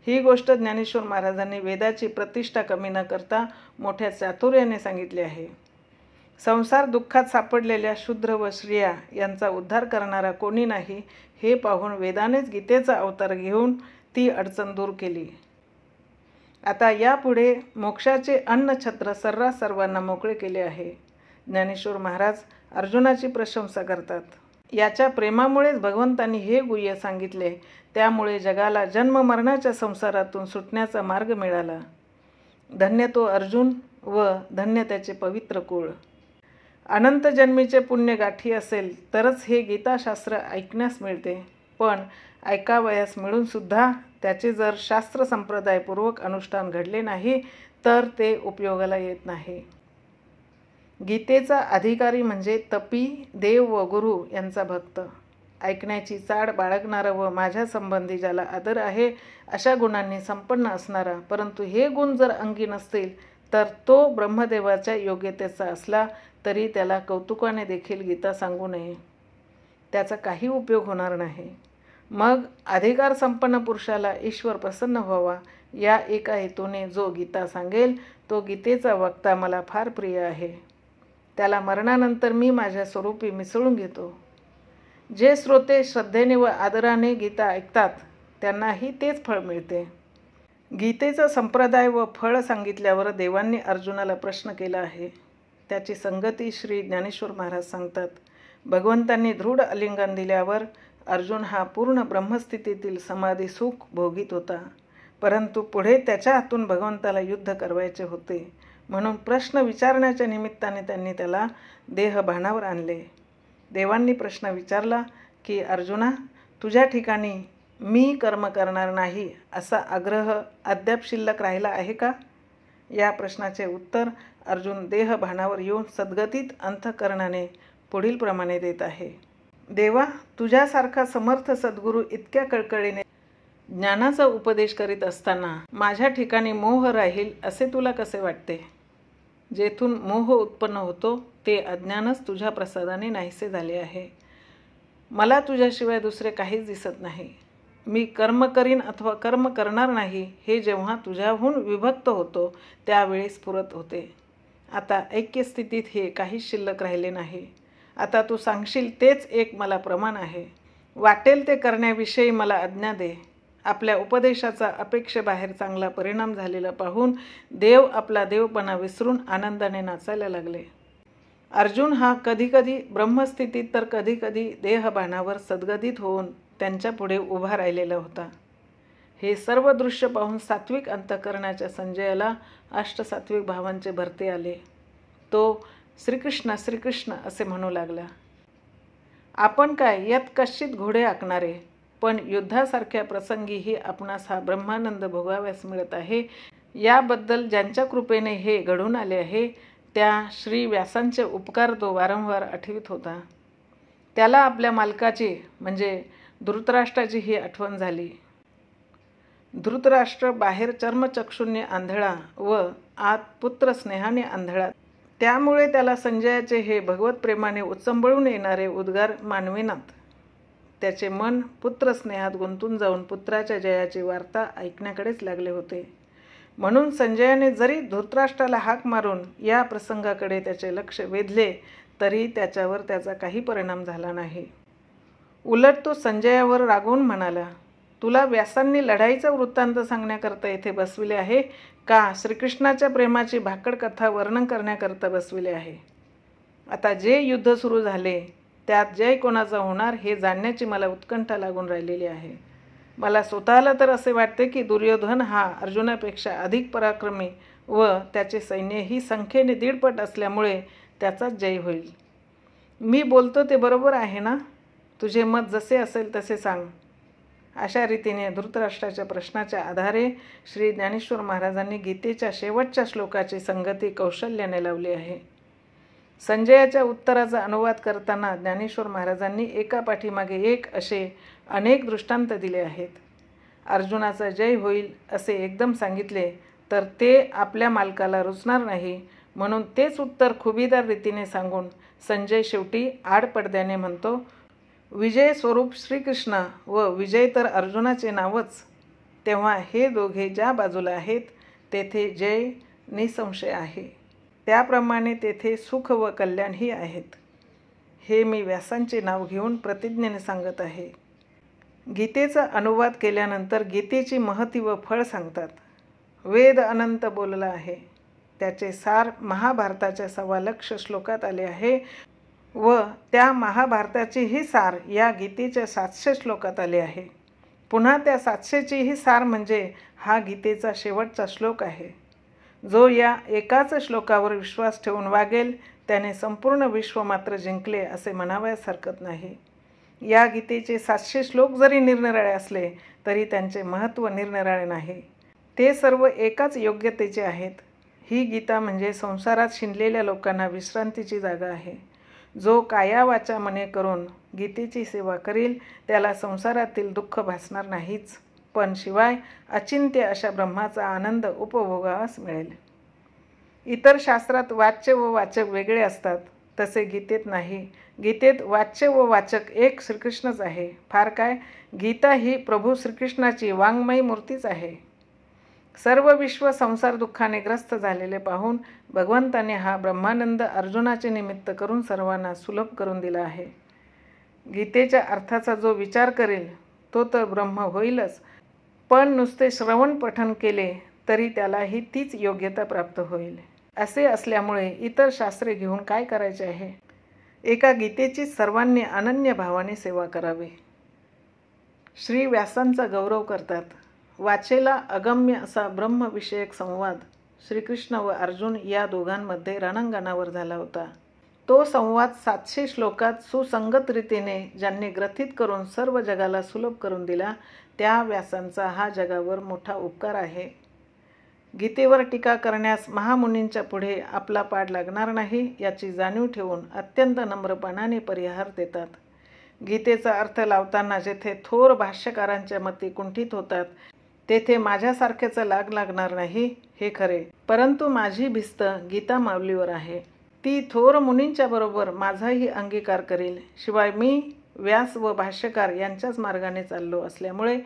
ही गोष्ट ज्ञानेश्वर महाराजांनी वेदाची प्रतिष्ठा कमी न करता मोठ्या चातुर्याने सांगितली आहे. संसार दुःखात सापडलेल्या शूद्र व स्त्रिया यांचा उद्धार करणारा कोणी नाही हे पाहून वेदानेच गीतेचा अवतार घेऊन ती अडचण दूर केली. आता यापुढे मोक्षाचे अन्नछत्र सर्रास सर्वांना मोकळे केले आहे. ज्ञानेश्वर महाराज अर्जुनाची प्रशंसा करतात. याच्या प्रेमामुळेच भगवंतांनी हे गुह्य सांगितले. त्यामुळे जगाला जन्ममरणाच्या संसारातून सुटण्याचा मार्ग मिळाला. धन्य तो अर्जुन व धन्य त्याचे पवित्र कुळ. अनंत जन्मीचे पुण्य गाठी असेल तरच हे गीताशास्त्र ऐकण्यास मिळते, पण ऐकावयास मिळूनसुद्धा त्याचे जर शास्त्र संप्रदायपूर्वक अनुष्ठान घडले नाही तर ते उपयोगाला येत नाही. गीतेचा अधिकारी म्हणजे तपी, देव व गुरु यांचा भक्त, ऐकण्याची चाड बाळगणारा व माझ्या संबंधी ज्याला आदर आहे अशा गुणांनी संपन्न असणारा, परंतु हे गुण जर अंगी नसतील तर तो ब्रह्मदेवाच्या योग्यतेचा असला तरी त्याला कौतुकाने देखील गीता सांगू नये, त्याचा काही उपयोग होणार नाही. मग अधिकार संपन्न पुरुषाला ईश्वर प्रसन्न व्हावा या एका हेतूने जो गीता सांगेल तो गीतेचा वक्ता मला फार प्रिय आहे. त्याला मरणानंतर मी माझ्या स्वरूपी मिसळून घेतो. जे श्रोते श्रद्धेने व आदराने गीता ऐकतात त्यांनाही तेच फळ मिळते. गीतेचा संप्रदाय व फळ सांगितल्यावर देवांनी अर्जुनाला प्रश्न केला आहे. त्याची संगती श्री ज्ञानेश्वर महाराज सांगतात. भगवंतांनी दृढ आलिंगन दिल्यावर अर्जुन हा पूर्ण ब्रह्मस्थितीतील समाधी सुख भोगीत होता, परंतु पुढे त्याच्या हातून भगवंताला युद्ध करवायचे होते, म्हणून प्रश्न विचारण्याच्या निमित्ताने त्यांनी त्याला देहभानावर आणले. देवांनी प्रश्न विचारला की अर्जुना, तुझ्या ठिकाणी मी कर्म करणार नाही असा आग्रह अद्याप शिल्लक राहिला आहे का? या प्रश्नाचे उत्तर अर्जुन देहभानावर येऊन सद्गतीत अंतःकरणाने पुढील प्रमाणे देत आहे. देवा, तुझ्यासारखा समर्थ सद्गुरू इतक्या कळकळीने ज्ञानाचा उपदेश करीत असताना माझ्या ठिकाणी मोह राहील असे तुला कसे वाटते? जेथून मोह उत्पन्न होतो ते अज्ञानच तुझ्या प्रसादाने नाहीसे झाले आहे. मला तुझ्याशिवाय दुसरे काहीच दिसत नाही. मी कर्म करीन अथवा कर्म करणार नाही हे जेव्हा तुझ्याहून विभक्त होतो त्यावेळी स्फुरत होते. आता ऐक्यस्थितीत हे काहीच शिल्लक राहिले नाही. आता तू सांगशील तेच एक मला प्रमाण आहे. वाटेल ते करण्याविषयी मला आज्ञा दे. आपल्या उपदेशाचा अपेक्षेबाहेर चांगला परिणाम झालेला पाहून देव आपला देवपणा विसरून आनंदाने नाचायला लागले. अर्जुन हा कधीकधी ब्रह्मस्थितीत तर कधीकधी देहभानावर सद्गदित होऊन त्यांच्यापुढे उभा राहिलेला होता. हे सर्व दृश्य पाहून सात्विक अंतःकरणाच्या संजयाला अष्टसात्विक भावांचे भरते आले. तो श्रीकृष्ण श्रीकृष्ण असे म्हणू लागला. आपण काय यात कश्चित घोडे आखणारे, पण युद्धासारख्या प्रसंगीही आपणास हा ब्रह्मानंद भोगाव्यास मिळत आहे, याबद्दल ज्यांच्या कृपेने हे घडून आले आहे त्या श्री व्यासांचे उपकार तो वारंवार आठवित होता. त्याला आपल्या मालकाची म्हणजे धृतराष्ट्राची ही आठवण झाली. धृतराष्ट्र बाहेर चर्मचक्षुंनी आंधळा व आत पुत्रस्नेहाने आंधळा, त्यामुळे त्याला संजयाचे हे भगवत प्रेमाने उचंबळून येणारे उद्गार मानवेनात. त्याचे मन पुत्रस्नेहात गुंतून जाऊन पुत्राच्या जयाची वार्ता ऐकण्याकडेच लागले होते. म्हणून संजयाने जरी धृतराष्ट्राला हाक मारून या प्रसंगाकडे त्याचे लक्ष वेधले तरी त्याच्यावर त्याचा काही परिणाम झाला नाही. उलट तो संजयावर रागवून म्हणाला, तुला व्यासांनी लढाईचा वृत्तांत सांगण्याकरता येथे बसविले आहे का श्रीकृष्णाच्या प्रेमाची भाकड कथा वर्णन करण्याकरता बसविले आहे? आता जे युद्ध सुरू झाले त्यात जय कोणाचा होणार हे जाणण्याची मला उत्कंठा लागून राहिलेली आहे. मला स्वतःला तर असे वाटते की दुर्योधन हा अर्जुनापेक्षा अधिक पराक्रमी व त्याचे सैन्यही संख्येने 1.5 पट असल्यामुळे त्याचाच जय होईल. मी बोलतो ते बरोबर आहे ना? तुझे मत जसे असेल तसे सांग. अशा रीतीने धृतराष्ट्राच्या प्रश्नाच्या आधारे श्री ज्ञानेश्वर महाराजांनी गीतेच्या शेवटच्या श्लोकाची संगती कौशल्याने लावली आहे. संजयाच्या उत्तराचा अनुवाद करताना ज्ञानेश्वर महाराजांनी एका पाठीमागे एक असे अनेक दृष्टांत दिले आहेत. अर्जुनाचा जय होईल असे एकदम सांगितले तर ते आपल्या मालकाला रुचणार नाही, म्हणून तेच उत्तर खुबीदार रीतीने सांगून संजय शेवटी आडपडद्याने म्हणतो, विजय स्वरूप श्रीकृष्ण व विजय तर अर्जुनाचे नावच. तेव्हा हे दोघे ज्या बाजूला आहेत तेथे जय निसंशय आहे, त्याप्रमाणे तेथे सुख व कल्याणही आहेत. हे मी व्यासांचे नाव घेऊन प्रतिज्ञेने सांगत आहे. गीतेचा अनुवाद केल्यानंतर गीतेची महती व फळ सांगतात. वेद अनंत बोलला आहे, त्याचे सार महाभारताच्या 1.25 लाख श्लोकात आले आहे व त्या महाभारताचेही सार या गीतेच्या 700 श्लोकात आले आहे. पुन्हा त्या 700चीही सार म्हणजे हा गीतेचा शेवटचा श्लोक आहे. जो या एकाच श्लोकावर विश्वास ठेवून वागेल त्याने संपूर्ण विश्व मात्र जिंकले असे म्हणावयास हरकत नाही. या गीतेचे 700 श्लोक जरी निरनिराळे असले तरी त्यांचे महत्त्व निरनिराळे नाही. ते सर्व एकाच योग्यतेचे आहेत. ही गीता म्हणजे संसारात शिंदलेल्या लोकांना विश्रांतीची जागा आहे. जो काया वाचा मने करून गीतेची सेवा करील त्याला संसारातील दुःख भासणार नाहीच, पण शिवाय अचिंत्य अशा ब्रह्माचा आनंद उपभोगास मिळेल. इतर शास्त्रात वाच्य व वाचक वेगळे असतात, तसे गीतेत नाही. गीतेत वाच्य व वाचक एक श्रीकृष्णच आहे. फार काय, गीता ही प्रभू श्रीकृष्णाची वाङ्मयी मूर्तीच आहे. सर्व विश्व संसार दुःखाने ग्रस्त झालेले पाहून भगवंताने हा ब्रह्मानंद अर्जुनाचे निमित्त करून सर्वांना सुलभ करून दिला आहे. गीतेच्या अर्थाचा जो विचार करेल तो तर ब्रह्म होईलच, पण नुसते श्रवण पठन केले तरी त्यालाही तीच योग्यता प्राप्त होईल. असे असल्यामुळे इतर शास्त्रे घेऊन काय करायचे आहे? एका गीतेची सर्वांनी अनन्य भावाने सेवा करावी. श्री व्यासांचा गौरव करतात. वाचेला अगम्य असा ब्रह्मविषयक संवाद श्रीकृष्ण व अर्जुन या दोघांमध्ये रणांगणावर झाला होता. तो संवाद 700 श्लोकात सुसंगत रीतीने ज्यांनी ग्रथित करून सर्व जगाला सुलभ करून दिला त्या व्यासांचा हा जगावर मोठा उपकार आहे. गीतेवर टीका करण्यास महामुनींच्या पुढे आपला पाड लागणार नाही याची जाणीव ठेवून अत्यंत नम्रपणाने परिहार देतात. गीतेचा अर्थ लावताना जेथे थोर भाष्यकारांच्या मती कुंठित होतात तेथे माझ्यासारख्याचा लागणार नाही हे खरे, परंतु माझी भिस्त गीता माऊलीवर आहे. ती थोर मुनींच्या बरोबर माझाही अंगीकार करेल. शिवाय मी व्यास व भाष्यकार यांच्याच मार्गाने चाललो असल्यामुळे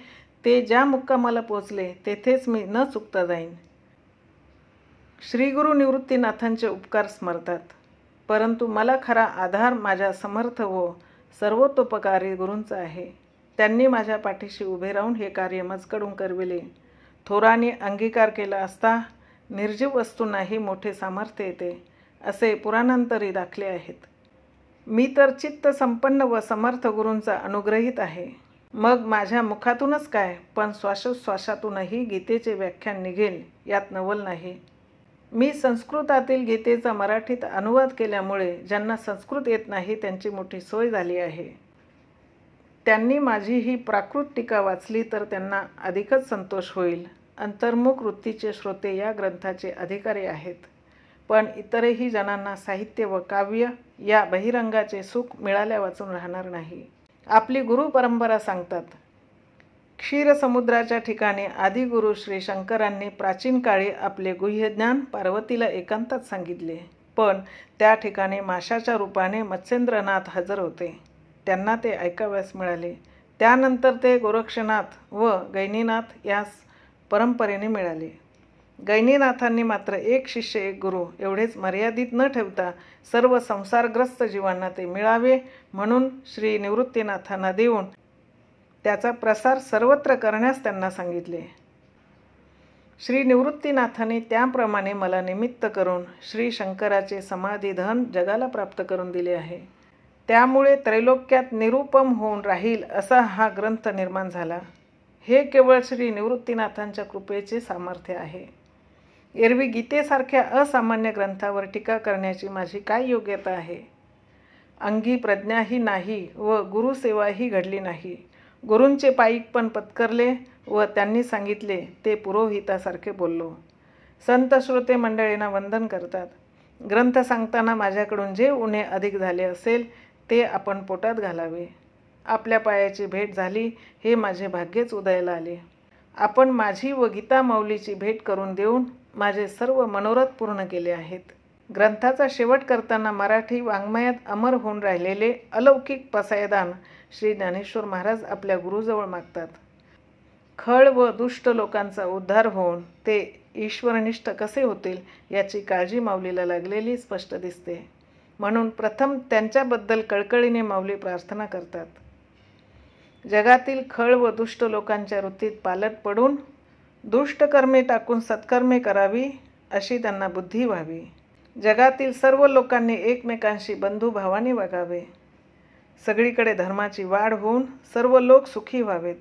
ते ज्या मुक्कामाला पोचले तेथेच मी न चुकता जाईन. श्रीगुरु निवृत्तीनाथांचे उपकार स्मरतात, परंतु मला खरा आधार माझ्या समर्थ व सर्वतोपकारी गुरूंचा आहे. त्यांनी माझ्या पाठीशी उभे राहून हे कार्य मजकडून करविले. थोरांनी अंगीकार केला असता निर्जीव वस्तूंनाही मोठे सामर्थ्य येते असे पुराणांतरी दाखले आहेत. मी तर चित्त संपन्न व समर्थ गुरूंचा अनुग्रहित आहे. मग माझ्या मुखातूनच काय, पण श्वासोश्वासातूनही गीतेचे व्याख्यान निघेल यात नवल नाही. मी संस्कृतातील गीतेचा मराठीत अनुवाद केल्यामुळे ज्यांना संस्कृत येत नाही त्यांची मोठी सोय झाली आहे. त्यांनी माझी ही प्राकृत टीका वाचली तर त्यांना अधिकच संतोष होईल. अंतर्मुख वृत्तीचे श्रोते या ग्रंथाचे अधिकारी आहेत, पण इतरही जणांना साहित्य व काव्य या बहिरंगाचे सुख मिळाल्या वाचून राहणार नाही. आपली गुरु परंपरा सांगतात, क्षीरसमुद्राच्या ठिकाणी आदिगुरु श्री शंकरांनी प्राचीन काळी आपले गुह्यज्ञान पार्वतीला एकांतात सांगितले, पण त्या ठिकाणी माशाच्या रूपाने मत्स्येंद्रनाथ हजर होते. त्यांना ते ऐकावयास मिळाले. त्यानंतर ते गोरक्षनाथ व गैनीनाथ यास परंपरेने मिळाले. गैनीनाथांनी मात्र एक शिष्य एक गुरु एवढेच मर्यादित न ठेवता सर्व संसारग्रस्त जीवांना ते मिळावे म्हणून श्री निवृत्तीनाथांना देऊन त्याचा प्रसार सर्वत्र करण्यास त्यांना सांगितले. श्री निवृत्तीनाथांनी त्याप्रमाणे मला निमित्त करून श्री शंकराचे समाधिधन जगाला प्राप्त करून दिले आहे. त्यामुळे त्रैलोक्यात निरुपम होऊन राहील असा हा ग्रंथ निर्माण झाला. हे केवळ श्री निवृत्तीनाथांच्या कृपेचे सामर्थ्य आहे. एरवी गीतेसारख्या असामान्य ग्रंथावर टीका करण्याची माझी काय योग्यता आहे? अंगी प्रज्ञाही नाही व गुरुसेवाही घडली नाही. गुरूंचे पाईक पण पत्करले व त्यांनी सांगितले ते पुरोहितासारखे बोललो. संत श्रोते मंडळींना वंदन करतात. ग्रंथ सांगताना माझ्याकडून जे उणे अधिक झाले असेल ते आपण पोटात घालावे. आपल्या पायाची भेट झाली हे माझे भाग्यच उदयाला आले. आपण माझी व गीता माऊलीची भेट करून देऊन माझे सर्व मनोरथ पूर्ण केले आहेत. ग्रंथाचा शेवट करताना मराठी वाङ्मयात अमर होऊन राहिलेले अलौकिक पसायदान श्री ज्ञानेश्वर महाराज आपल्या गुरुजवळ मागतात. खळ व दुष्ट लोकांचा उद्धार होऊन ते ईश्वरनिष्ठ कसे होतील याची काळजी माऊलीला लागलेली स्पष्ट दिसते. म्हणून प्रथम त्यांच्याबद्दल कळकळीने माऊली प्रार्थना करतात. जगातील खळ व दुष्ट लोकांच्या वृत्तीत पालट पडून दुष्ट कर्मे टाकून सत्कर्मे करावी अशी त्यांना बुद्धी व्हावी. जगातील सर्व लोकांनी एकमेकांशी बंधुभावाने वागावे. सगळीकडे धर्माची वाढ होऊन सर्व लोक सुखी व्हावेत.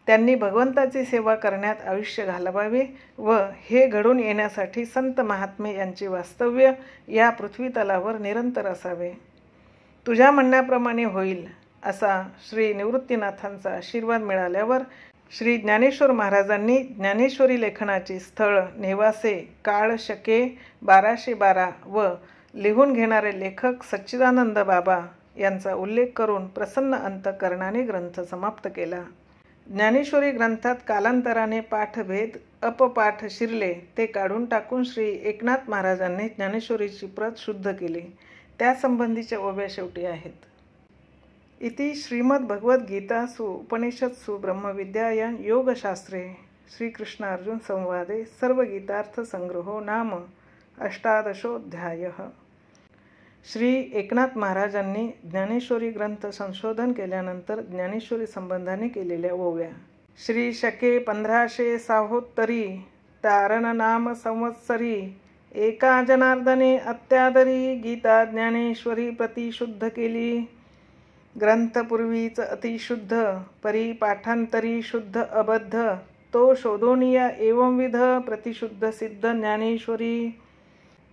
त्यांनी भगवंताची सेवा करण्यात आयुष्य घालवावे व हे घडून येण्यासाठी संत महात्मे यांचे वास्तव्य या पृथ्वीतलावर निरंतर असावे. तुझ्या म्हणण्याप्रमाणे होईल असा श्री निवृत्तीनाथांचा आशीर्वाद मिळाल्यावर श्री ज्ञानेश्वर महाराजांनी ज्ञानेश्वरी लेखनाची स्थळ, नेवासे, काळ, शके 1212 व लिहून घेणारे लेखक सच्चिदानंद बाबा यांचा उल्लेख करून प्रसन्न अंतःकरणाने ग्रंथ समाप्त केला. ज्ञानेश्वरी ग्रंथात कालांतराने पाठभेद अपपाठ शिरले ते काढून टाकून श्री एकनाथ महाराजांनी ज्ञानेश्वरीची प्रत शुद्ध केली. त्यासंबंधीच्या ओव्या शेवटी आहेत. इति श्रीमद्भगवद्गीतासु उपनिषत्सु ब्रह्मविद्यायां योगशास्त्रे श्रीकृष्णार्जुन संवादे सर्वगीतार्थसंग्रहो नाम 18 श्री एकनाथ महाराजांनी ज्ञानेश्वरी ग्रंथ संशोधन केल्यानंतर ज्ञानेश्वरी संबंधाने केलेल्या ओव्या. श्री शके 1560 तारण नाम संवत्सरी एका जनार्दने अत्यादरी गीता ज्ञानेश्वरी प्रतिशुद्ध केली. ग्रंथपूर्वीच अतिशुद्ध परिपाठांतरी शुद्ध अबद्ध तो शोधोनिया एवंविध प्रतिशुद्ध सिद्ध ज्ञानेश्वरी.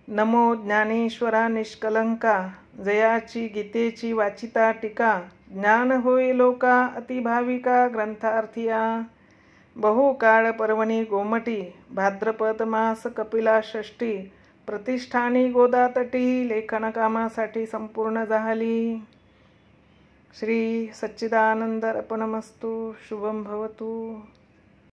नमो ज्ञानेश्वरा निष्कलंका जयाची गीतेची वाचिता टीका ज्ञान होय लोका अतिभाविका ग्रंथार्थिया. बहुकाळ पर्वणी गोमटी भाद्रपद मास कपिला षष्ठी प्रतिष्ठानी गोदातटी लेखनकामासाठी संपूर्ण झाली. श्री सच्चिदानंद अर्पणमस्तु. शुभम भवतु.